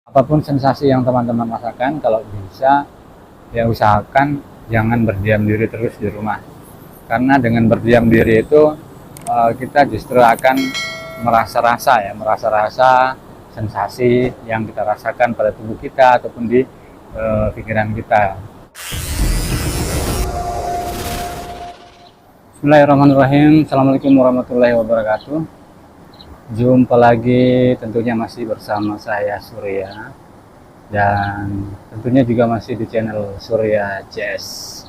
Apapun sensasi yang teman-teman rasakan, kalau bisa ya usahakan jangan berdiam diri terus di rumah. Karena dengan berdiam diri itu kita justru akan merasa rasa sensasi yang kita rasakan pada tubuh kita ataupun di pikiran kita. Bismillahirrahmanirrahim. Assalamualaikum warahmatullahi wabarakatuh. Jumpa lagi, tentunya masih bersama saya Surya, dan tentunya juga masih di channel Surya CS.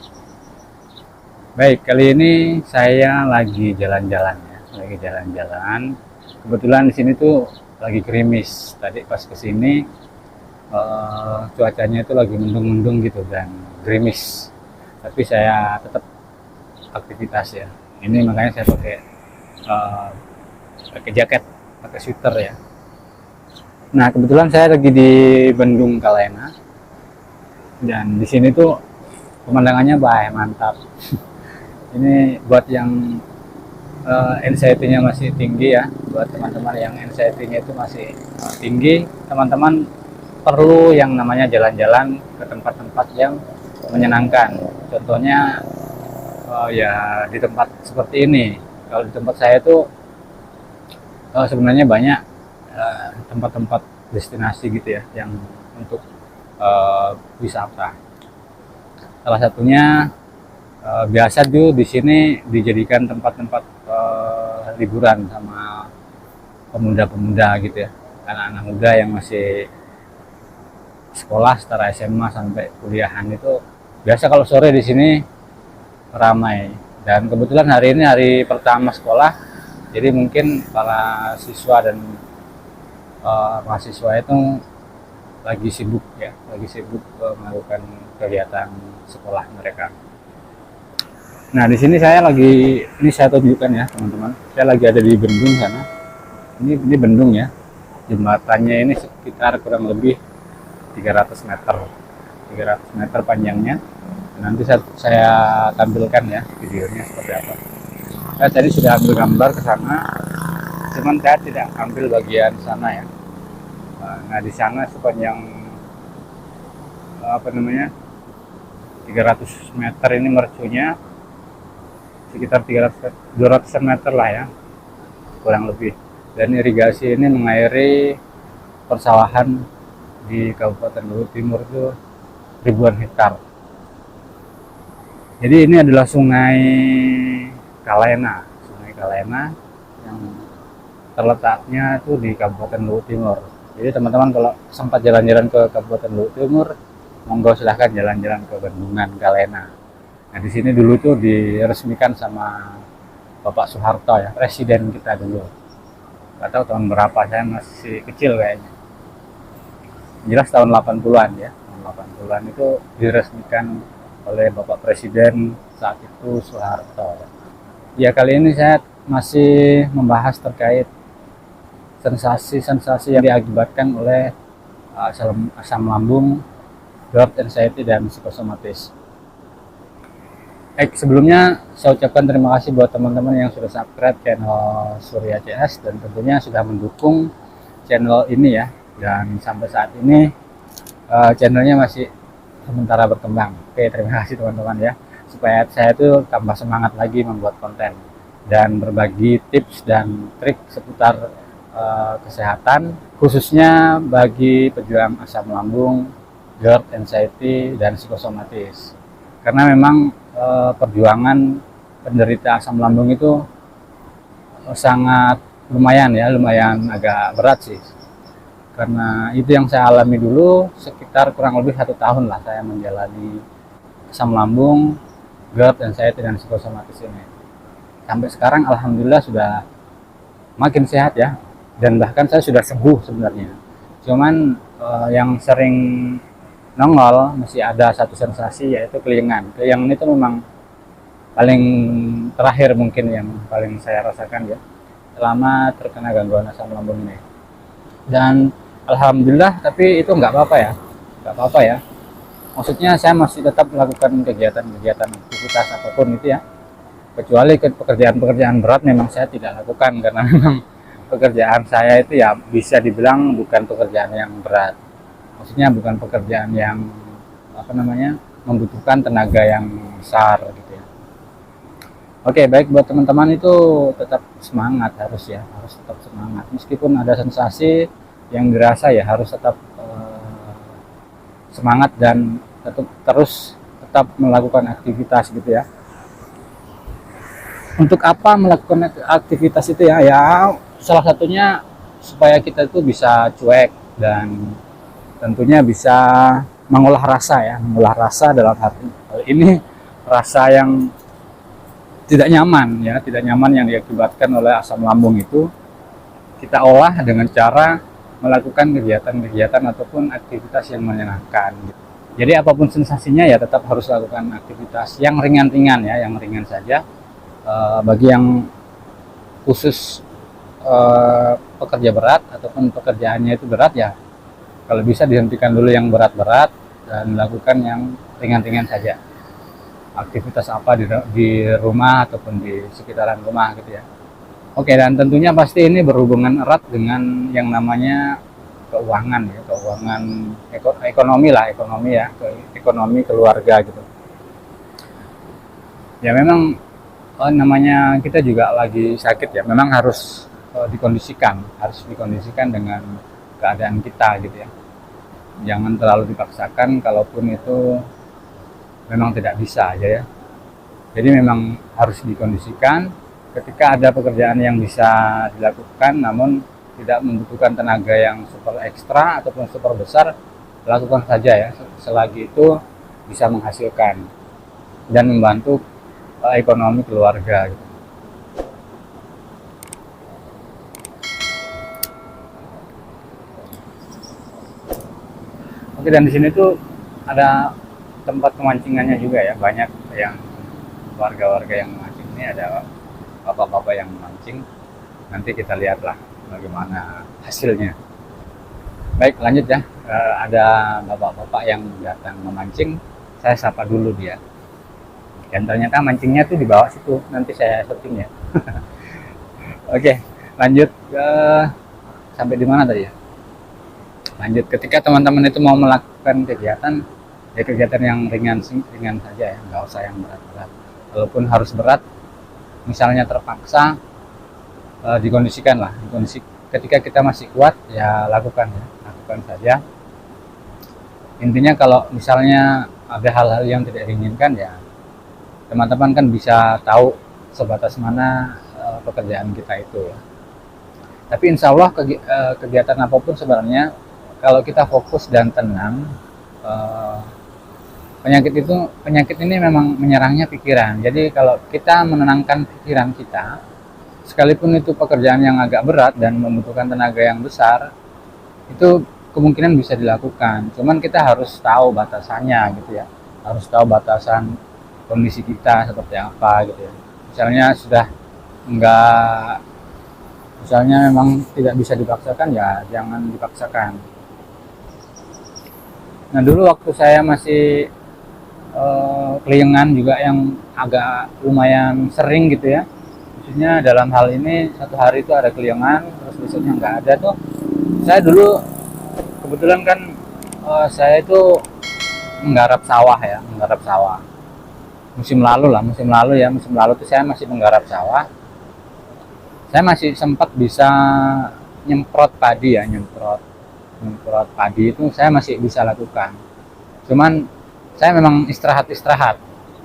Baik, kali ini saya lagi jalan-jalan ya, Kebetulan di sini tuh lagi gerimis. Tadi pas kesini cuacanya itu lagi mendung-mendung gitu dan gerimis. Tapi saya tetap aktivitas ya. Ini makanya saya pakai jaket, pakai sweater ya. Nah, kebetulan saya lagi di Bendung Kalena, dan di sini tuh pemandangannya baik, mantap. Ini buat yang anxiety-nya masih tinggi ya, buat teman-teman yang anxiety-nya itu masih tinggi, teman-teman perlu yang namanya jalan-jalan ke tempat-tempat yang menyenangkan. Contohnya ya di tempat seperti ini. Kalau di tempat saya tuh sebenarnya banyak tempat-tempat destinasi gitu ya yang untuk wisata. Salah satunya biasa tuh di sini dijadikan tempat-tempat liburan sama pemuda-pemuda gitu ya, anak-anak muda yang masih sekolah setara SMA sampai kuliahan itu biasa kalau sore di sini ramai. Dan kebetulan hari ini hari pertama sekolah, jadi mungkin para siswa dan mahasiswa itu lagi sibuk melakukan kegiatan sekolah mereka. Nah, di sini saya tunjukkan ya teman-teman. Saya lagi ada di Bendung sana. Ini Bendung ya. Jembatannya ini sekitar kurang lebih 300 meter. 300 meter panjangnya. Nanti saya tampilkan ya videonya seperti apa. Saya tadi sudah ambil gambar ke sana, cuman saya tidak ambil bagian sana ya. Nah, di sana sepanjang 300 meter ini mercunya sekitar 200 meter lah ya, kurang lebih. Dan irigasi ini mengairi persawahan di Kabupaten Luhut Timur itu ribuan hektar. Jadi ini adalah Sungai Kalena yang terletaknya itu di Kabupaten Luhut Timur. Jadi teman-teman kalau sempat jalan-jalan ke Kabupaten Luhut Timur, monggo silahkan jalan-jalan ke Bendungan Kalena. Nah, di sini dulu tuh diresmikan sama Bapak Soeharto ya, presiden kita dulu. Nggak tahu tahun berapa, saya masih kecil kayaknya. Jelas tahun 80-an ya, tahun 80-an itu diresmikan oleh Bapak Presiden saat itu Soeharto. Ya, kali ini saya masih membahas terkait sensasi-sensasi yang diakibatkan oleh asam lambung, GERD, anxiety, dan psikosomatis. Sebelumnya saya ucapkan terima kasih buat teman-teman yang sudah subscribe channel Surya CS dan tentunya sudah mendukung channel ini ya. Dan sampai saat ini channelnya masih sementara berkembang. Oke, terima kasih teman-teman ya, supaya saya tuh tambah semangat lagi membuat konten dan berbagi tips dan trik seputar kesehatan, khususnya bagi pejuang asam lambung, GERD, anxiety, dan psikosomatis. Karena memang perjuangan penderita asam lambung itu sangat lumayan agak berat sih. Karena itu yang saya alami dulu, sekitar kurang lebih 1 tahun lah saya menjalani asam lambung, GERD, anxiety, dan psikosomatis ini. Sampai sekarang alhamdulillah sudah makin sehat ya, dan bahkan saya sudah sembuh sebenarnya. Cuman yang sering nongol masih ada satu sensasi, yaitu kelingan. Kelingan itu memang paling terakhir mungkin yang paling saya rasakan ya, selama terkena gangguan asam lambung ini. Dan alhamdulillah, tapi itu nggak apa-apa ya. Maksudnya saya masih tetap melakukan kegiatan-kegiatan aktivitas apapun itu ya. Kecuali pekerjaan-pekerjaan berat memang saya tidak lakukan, karena memang pekerjaan saya itu ya bisa dibilang bukan pekerjaan yang berat. Maksudnya bukan pekerjaan yang apa namanya membutuhkan tenaga yang besar gitu ya. Oke, baik, buat teman-teman itu tetap semangat, harus tetap semangat meskipun ada sensasi yang dirasa, ya harus tetap semangat dan tetap melakukan aktivitas gitu ya. Untuk apa melakukan aktivitas itu ya? Ya salah satunya supaya kita itu bisa cuek dan tentunya bisa mengolah rasa ya, mengolah rasa dalam hal ini rasa yang tidak nyaman ya, tidak nyaman yang diakibatkan oleh asam lambung itu kita olah dengan cara melakukan kegiatan-kegiatan ataupun aktivitas yang menyenangkan. Jadi apapun sensasinya ya tetap harus lakukan aktivitas yang ringan-ringan ya, yang ringan saja. Bagi yang khusus pekerja berat ataupun pekerjaannya itu berat ya, kalau bisa dihentikan dulu yang berat-berat dan lakukan yang ringan-ringan saja. Aktivitas apa di rumah ataupun di sekitaran rumah gitu ya. Oke, dan tentunya pasti ini berhubungan erat dengan yang namanya keuangan ya, keuangan ekonomi lah, ekonomi ya, ekonomi keluarga gitu. Ya memang namanya kita juga lagi sakit ya, memang harus dikondisikan dengan keadaan kita gitu ya. Jangan terlalu dipaksakan, kalaupun itu memang tidak bisa aja ya. Jadi memang harus dikondisikan. Ketika ada pekerjaan yang bisa dilakukan namun tidak membutuhkan tenaga yang super ekstra ataupun super besar, lakukan saja ya, selagi itu bisa menghasilkan dan membantu ekonomi keluarga gitu. Oke, dan di sini tuh ada tempat pemancingannya juga ya, banyak yang warga-warga yang memancing. Ini ada bapak-bapak yang memancing, nanti kita lihatlah bagaimana hasilnya. Baik, lanjut ya. Ada bapak-bapak yang datang memancing, saya sapa dulu dia. Dan ternyata mancingnya tuh di bawah situ, nanti saya syuting ya. Oke, lanjut sampai di mana tadi ya? Lanjut, ketika teman-teman itu mau melakukan kegiatan, ya kegiatan yang ringan saja ya, nggak usah yang berat-berat. Walaupun harus berat, misalnya terpaksa, dikondisikan lah. Ketika kita masih kuat, ya lakukan saja. Intinya kalau misalnya ada hal-hal yang tidak diinginkan ya, teman-teman kan bisa tahu sebatas mana pekerjaan kita itu ya. Tapi insya Allah kegiatan apapun sebenarnya, kalau kita fokus dan tenang, penyakit ini memang menyerangnya pikiran. Jadi kalau kita menenangkan pikiran kita, sekalipun itu pekerjaan yang agak berat dan membutuhkan tenaga yang besar, itu kemungkinan bisa dilakukan. Cuman kita harus tahu batasannya gitu ya, harus tahu batasan kondisi kita seperti apa gitu ya. Misalnya memang tidak bisa dipaksakan, ya jangan dipaksakan. Nah dulu waktu saya masih keliengan juga yang agak lumayan sering gitu ya, maksudnya dalam hal ini satu hari itu ada keliengan terus besoknya nggak ada tuh, saya dulu kebetulan kan saya itu menggarap sawah musim lalu tuh saya masih menggarap sawah. Saya masih sempat bisa nyemprot padi ya, nyemprot padi itu saya masih bisa lakukan. Cuman saya memang istirahat.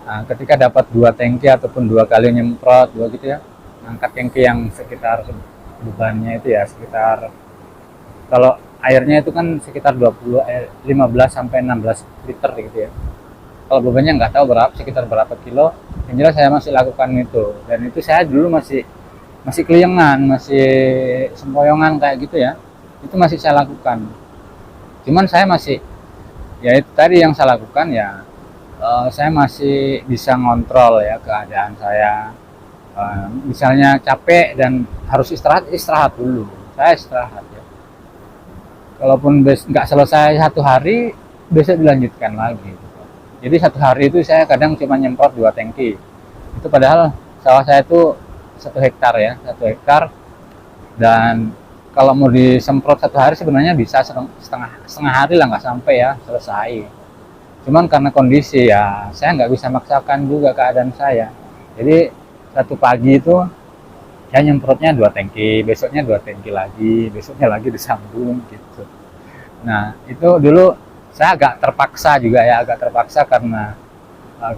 Nah, ketika dapat 2 tangki ataupun 2 kali nyemprot gitu ya, angkat tangki yang sekitar bebannya itu ya sekitar, kalau airnya itu kan sekitar 15 sampai 16 liter gitu ya. Kalau bebannya nggak tahu sekitar berapa kilo. Yang jelas saya masih lakukan itu, dan itu saya dulu masih keliengan, masih sempoyongan kayak gitu ya, itu masih saya lakukan. Cuman saya masih, ya itu tadi yang saya lakukan ya, saya masih bisa ngontrol ya keadaan saya. Misalnya capek dan harus istirahat dulu, saya istirahat ya. Kalaupun nggak selesai 1 hari, besok dilanjutkan lagi. Jadi 1 hari itu saya kadang cuma nyemprot 2 tangki. Itu padahal sawah saya itu 1 hektar ya, 1 hektar, dan kalau mau disemprot 1 hari sebenarnya bisa setengah hari lah, nggak sampai ya selesai. Cuman karena kondisi ya saya nggak bisa maksakan juga keadaan saya. Jadi satu pagi itu saya nyemprotnya 2 tangki, besoknya 2 tangki lagi, besoknya lagi disambung gitu. Nah itu dulu saya agak terpaksa juga ya, agak terpaksa karena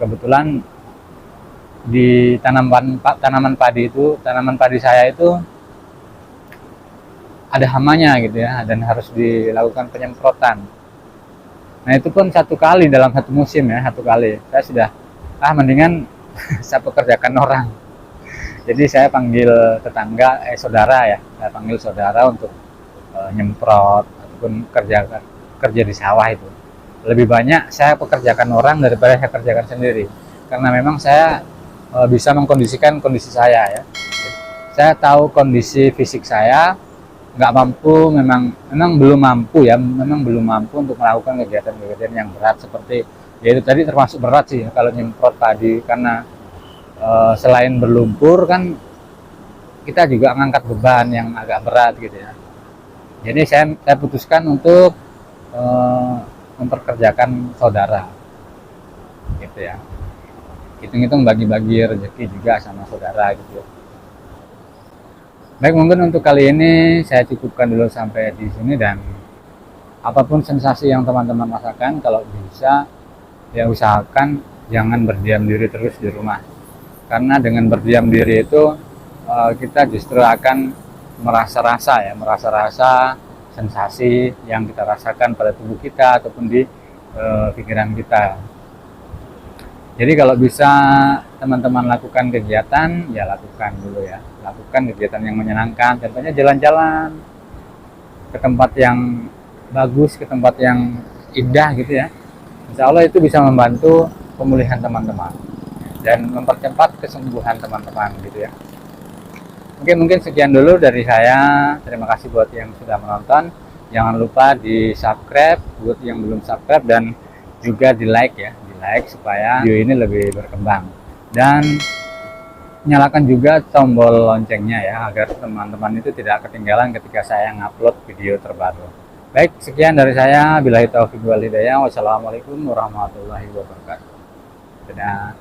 kebetulan di tanaman padi saya itu ada hamanya gitu ya, dan harus dilakukan penyemprotan. Nah itu pun 1 kali dalam 1 musim ya, 1 kali. Saya sudah mendingan saya pekerjakan orang. Jadi saya panggil tetangga, saudara ya, saya panggil saudara untuk nyemprot ataupun kerja di sawah itu. Lebih banyak saya pekerjakan orang daripada saya kerjakan sendiri, karena memang saya bisa mengkondisikan kondisi saya ya. Saya tahu kondisi fisik saya nggak mampu, memang belum mampu ya, memang belum mampu untuk melakukan kegiatan-kegiatan yang berat seperti yaitu tadi, termasuk berat sih ya, kalau nyemprot padi, karena selain berlumpur kan kita juga ngangkat beban yang agak berat gitu ya. Jadi saya putuskan untuk memperkerjakan saudara gitu ya, hitung-hitung bagi-bagi rezeki juga sama saudara gitu. Baik, mungkin untuk kali ini saya cukupkan dulu sampai di sini, dan apapun sensasi yang teman-teman rasakan, kalau bisa ya usahakan jangan berdiam diri terus di rumah. Karena dengan berdiam diri itu kita justru akan merasa sensasi yang kita rasakan pada tubuh kita ataupun di pikiran kita. Jadi kalau bisa teman-teman lakukan kegiatan, ya lakukan dulu ya. Lakukan kegiatan yang menyenangkan, contohnya jalan-jalan ke tempat yang bagus, ke tempat yang indah gitu ya. Insya Allah itu bisa membantu pemulihan teman-teman dan mempercepat kesembuhan teman-teman gitu ya. Mungkin sekian dulu dari saya. Terima kasih buat yang sudah menonton. Jangan lupa di subscribe buat yang belum subscribe, dan juga di like ya, di like supaya video ini lebih berkembang, dan nyalakan juga tombol loncengnya ya, agar teman-teman itu tidak ketinggalan ketika saya ngupload video terbaru. Baik, sekian dari saya. Billahi taufiq wal hidayah. Wassalamualaikum warahmatullahi wabarakatuh. Dadah.